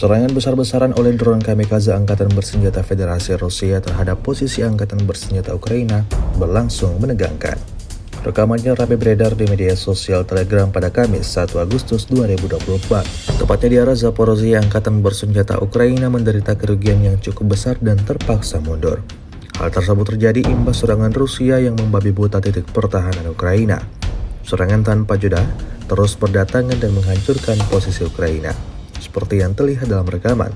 Serangan besar-besaran oleh drone kamikaze Angkatan Bersenjata Federasi Rusia terhadap posisi Angkatan Bersenjata Ukraina berlangsung menegangkan. Rekamannya ramai beredar di media sosial Telegram pada Kamis 1 Agustus 2024. Tepatnya di arah Zaporozhye, Angkatan Bersenjata Ukraina menderita kerugian yang cukup besar dan terpaksa mundur. Hal tersebut terjadi imbas serangan Rusia yang membabi buta titik pertahanan Ukraina. Serangan tanpa jeda terus berdatangan dan menghancurkan posisi Ukraina, seperti yang terlihat dalam rekaman.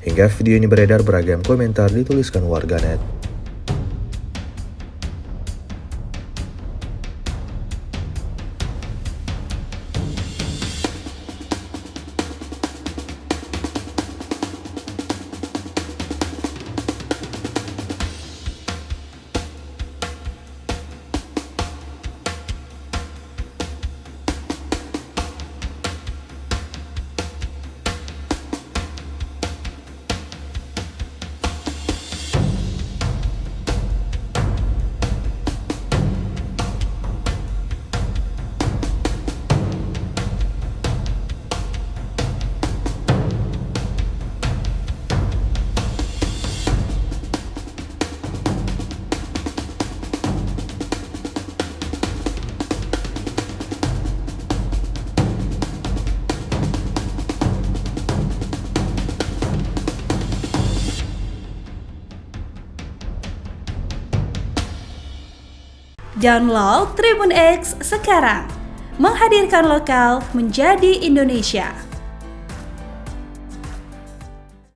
Hingga video ini beredar, beragam komentar dituliskan warganet. Download Tribun X sekarang, menghadirkan lokal menjadi Indonesia.